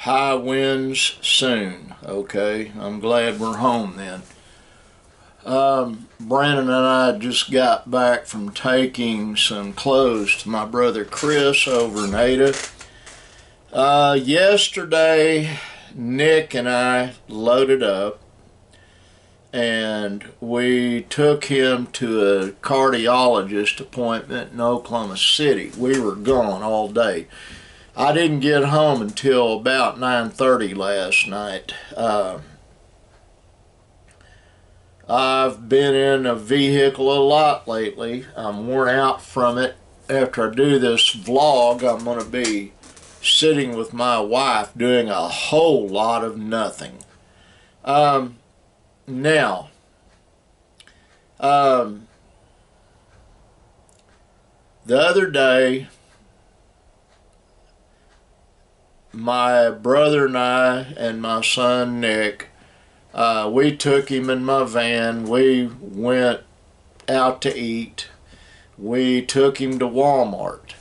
High winds soon. Okay, I'm glad we're home then. Brandon and I just got back from taking some clothes to my brother Chris over in Ada. Yesterday, Nick and I loaded up and we took him to a cardiologist appointment in Oklahoma City. We were gone all day. I didn't get home until about 9:30 last night. I've been in a vehicle a lot lately. I'm worn out from it. After I do this vlog, I'm going to be sitting with my wife doing a whole lot of nothing. Now, the other day, my brother and I and my son Nick, we took him in my van. We went out to eat. We took him to Walmart.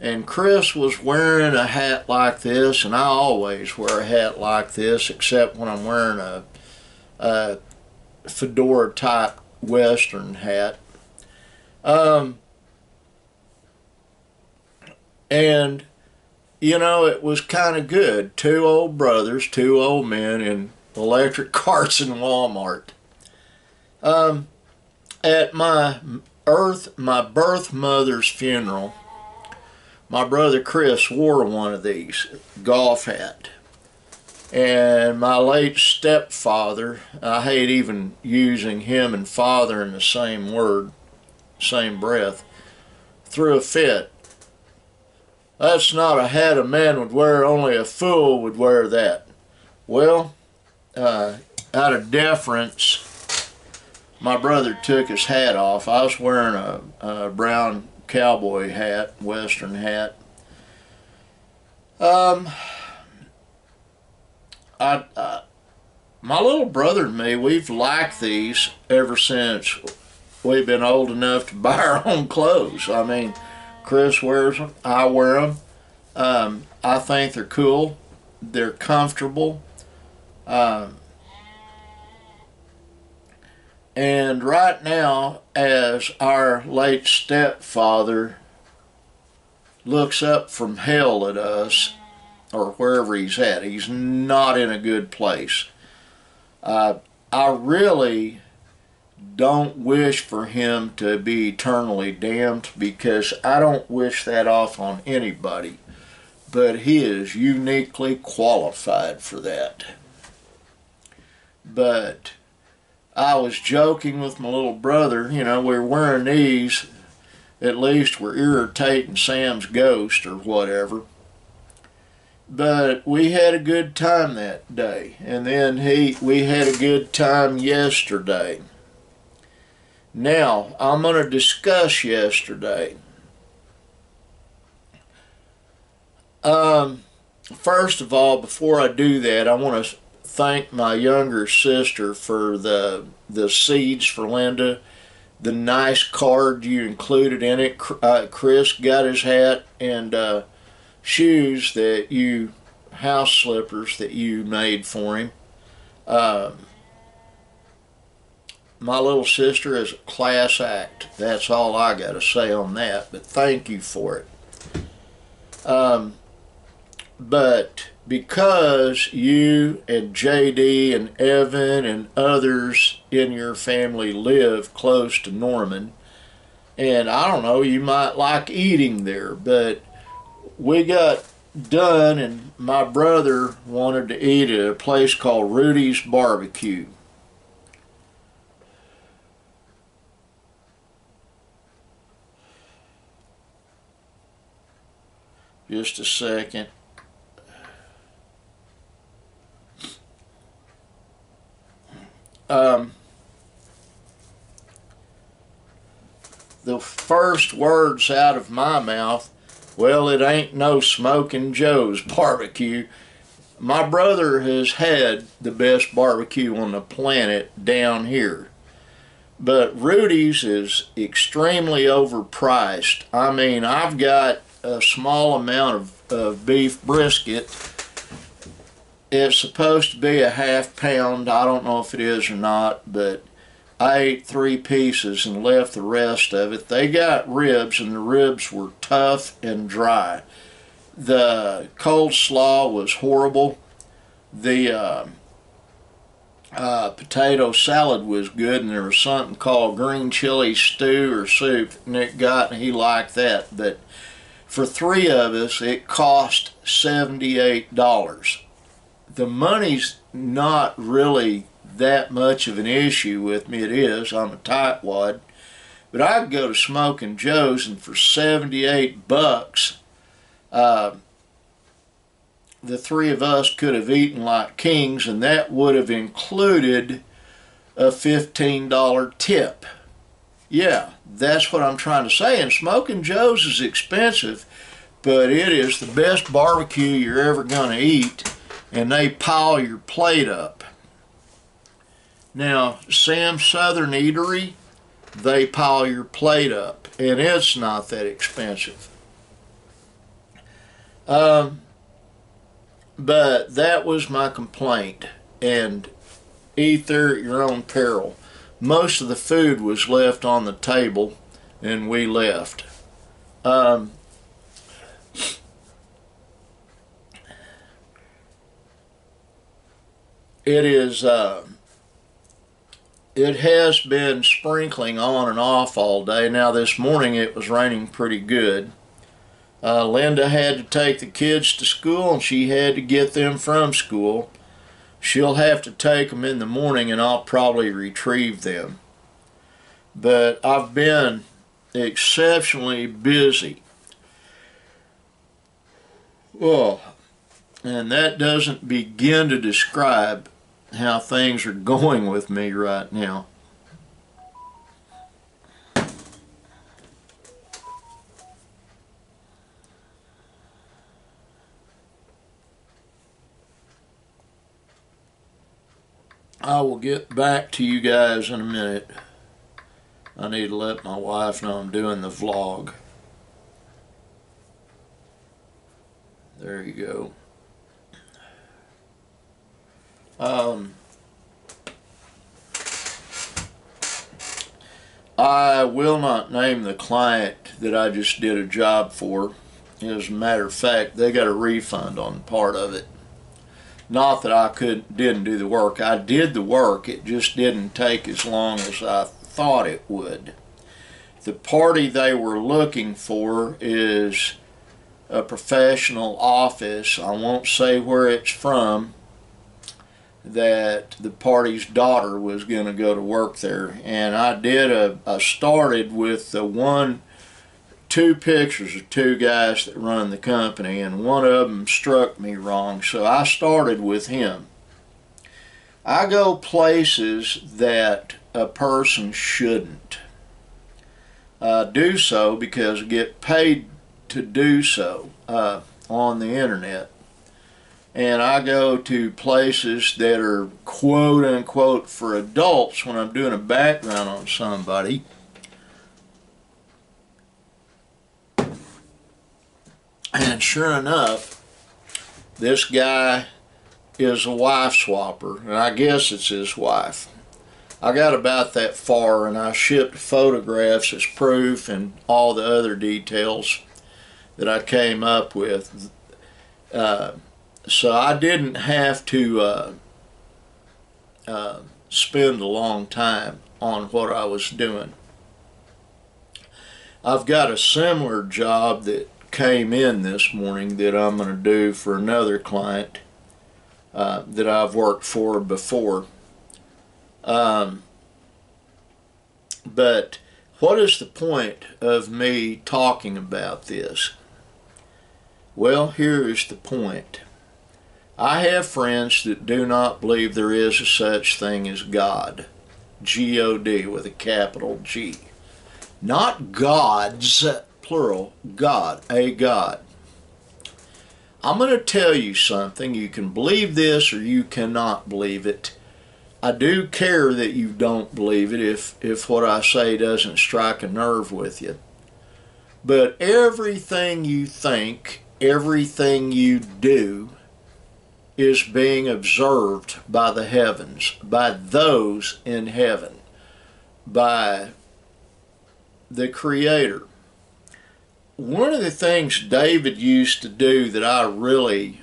And Chris was wearing a hat like this, and I always wear a hat like this except when I'm wearing a fedora type western hat. And you know, it was kind of good. Two old brothers, two old men in electric carts in Walmart. At my birth mother's funeral, my brother Chris wore one of these, golf hat. And my late stepfather, I hate even using him and father in the same word, same breath, threw a fit. That's not a hat a man would wear, only a fool would wear that. Well, out of deference, my brother took his hat off. I was wearing a brown cowboy hat, western hat. My little brother and me, we've liked these ever since we've been old enough to buy our own clothes. I mean, Chris wears them, I wear them. I think they're cool. They're comfortable. And right now, as our late stepfather looks up from hell at us, or wherever he's at, he's not in a good place. I really don't wish for him to be eternally damned, because I don't wish that off on anybody, but he is uniquely qualified for that. But I was joking with my little brother, you know, we were wearing these, at least we're irritating Sam's ghost or whatever. But we had a good time that day, and then we had a good time yesterday. Now, I'm going to discuss yesterday. First of all, before I do that, I want to thank my younger sister for the seeds for Linda, the nice card you included in it. Chris got his hat and shoes that you, house slippers that you made for him. My little sister is a class act. That's all I got to say on that, but thank you for it. But because you and JD and Evan and others in your family live close to Norman, and I don't know, you might like eating there, but we got done, and my brother wanted to eat at a place called Rudy's Barbecue. Just a second. The first words out of my mouth, well, it ain't no Smoking Joe's barbecue. My brother has had the best barbecue on the planet down here. But Rudy's is extremely overpriced. I mean, I've got a small amount of beef brisket. It's supposed to be a ½ pound. I don't know if it is or not, but I ate 3 pieces and left the rest of it. They got ribs, and the ribs were tough and dry. The coleslaw was horrible. The potato salad was good, and there was something called green chili stew or soup Nick got, and he liked that. But for 3 of us, it cost $78. The money's not really that much of an issue with me. It is. I'm a tightwad. But I could go to Smoking Joe's, and for 78 bucks, the 3 of us could have eaten like kings, and that would have included a $15 tip. Yeah, that's what I'm trying to say. And Smoking Joe's is expensive, but it is the best barbecue you're ever going to eat, and they pile your plate up. Now, Sam's Southern Eatery, they pile your plate up, and it's not that expensive. But that was my complaint, and eat there at your own peril. Most of the food was left on the table, and we left. It has been sprinkling on and off all day. Now this morning it was raining pretty good. Linda had to take the kids to school, and she had to get them from school. She'll have to take them in the morning, and I'll probably retrieve them. But I've been exceptionally busy. Oh, and that doesn't begin to describe how things are going with me right now. I will get back to you guys in a minute. I need to let my wife know I'm doing the vlog. There you go. I will not name the client that I just did a job for. As a matter of fact, they got a refund on part of it. Not that I didn't do the work. I did the work. It just didn't take as long as I thought it would. The party they were looking for is a professional office. I won't say where it's from. That the party's daughter was going to go to work there, and I started with two pictures of 2 guys that run the company, and one of them struck me wrong, so I started with him. I go places that a person shouldn't. I do so because I get paid to do so on the internet. And I go to places that are quote unquote for adults when I'm doing a background on somebody. And sure enough, this guy is a wife swapper, and I guess it's his wife. I got about that far, and I shipped photographs as proof and all the other details that I came up with. So I didn't have to spend a long time on what I was doing. I've got a similar job that came in this morning that I'm going to do for another client that I've worked for before. But what is the point of me talking about this? Well, here is the point. I have friends that do not believe there is a such thing as God. G-O-D with a capital G. Not gods, plural, God, a God. I'm going to tell you something. You can believe this or you cannot believe it. I do care that you don't believe it if what I say doesn't strike a nerve with you. But everything you think, everything you do, is being observed by the heavens, by those in heaven, by the Creator. One of the things David used to do that I really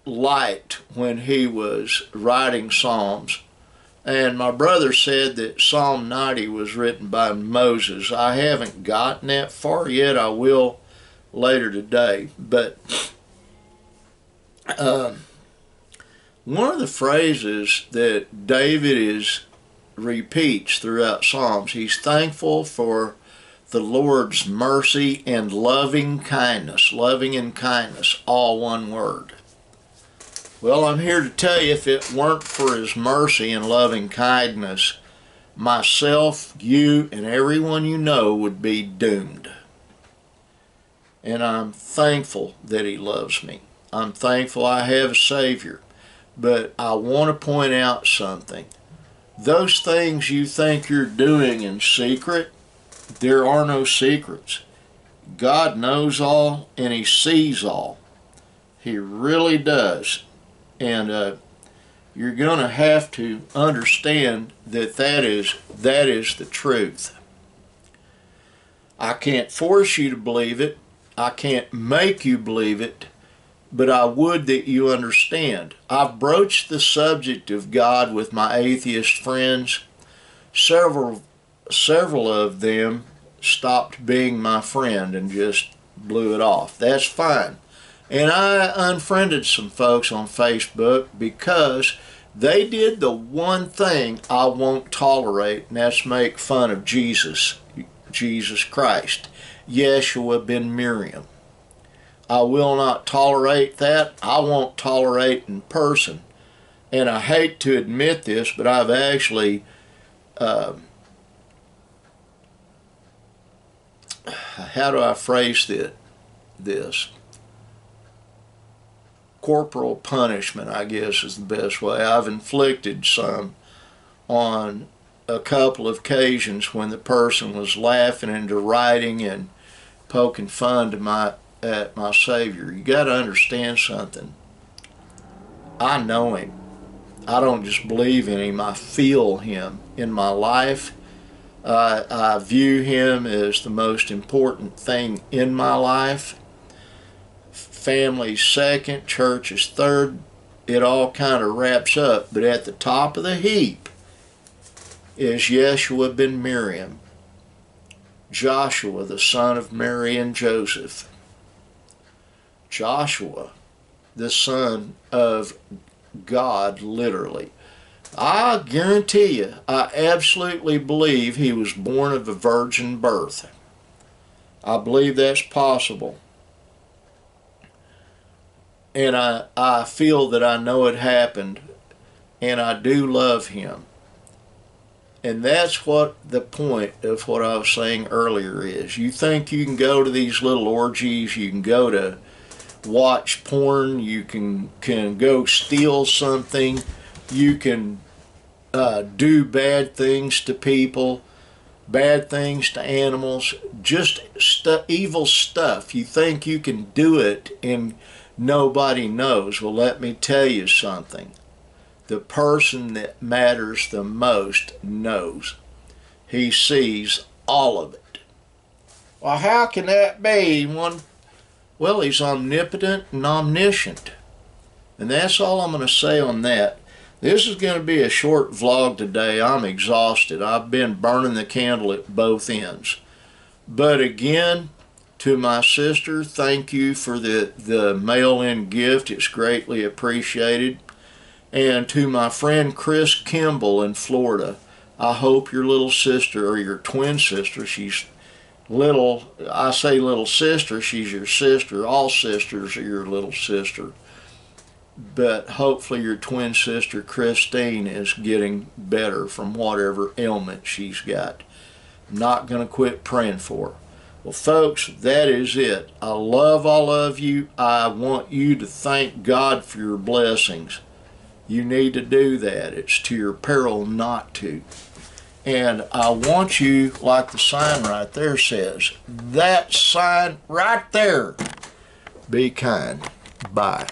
liked when he was writing Psalms, and my brother said that Psalm 90 was written by Moses. I haven't gotten that far yet. I will later today. But one of the phrases that David repeats throughout Psalms, he's thankful for the Lord's mercy and loving kindness. Loving and kindness, all one word. Well, I'm here to tell you, if it weren't for His mercy and loving kindness, myself, you, and everyone you know would be doomed. And I'm thankful that He loves me. I'm thankful I have a Savior. But I want to point out something. Those things you think you're doing in secret, there are no secrets. God knows all and He sees all. He really does. And you're going to have to understand that that is the truth. I can't force you to believe it. I can't make you believe it. But I would that you understand. I've broached the subject of God with my atheist friends. Several of them stopped being my friend and just blew it off. That's fine. And I unfriended some folks on Facebook because they did the one thing I won't tolerate, and that's make fun of Jesus Christ, Yeshua ben Miriam. I will not tolerate that. I won't tolerate in person. And I hate to admit this, but I've actually how do I phrase this? Corporal punishment, I guess, is the best way. I've inflicted some on a couple of occasions when the person was laughing and deriding and poking fun at my Savior. You got to understand something. I know Him. I don't just believe in Him. I feel Him in my life. I view Him as the most important thing in my life. Family second, church is third. It all kind of wraps up. But at the top of the heap is Yeshua ben Miriam, Joshua, the son of Mary and Joseph. Joshua, the son of God, literally. I guarantee you, I absolutely believe he was born of a virgin birth. I believe that's possible. And I feel that I know it happened, and I do love him. And that's what the point of what I was saying earlier is. You think you can go to these little orgies, you can go to watch porn, you can go steal something, you can do bad things to people, bad things to animals, just evil stuff. You think you can do it and nobody knows. Well, let me tell you something. The person that matters the most knows. He sees all of it. Well, how can that be? Well, he's omnipotent and omniscient. And that's all I'm going to say on that. This is going to be a short vlog today. I'm exhausted. I've been burning the candle at both ends. But again, To my sister, thank you for the mail-in gift. It's greatly appreciated. And to my friend Chris Kimball in Florida, I hope your little sister, or your twin sister, she's little, I say little sister, she's your sister. All sisters are your little sister. But hopefully your twin sister Christine is getting better from whatever ailment she's got. I'm not going to quit praying for her. Well, folks, that is it. I love all of you. I want you to thank God for your blessings. You need to do that. It's to your peril not to. And I want you, like the sign right there says, that sign right there, be kind. Bye.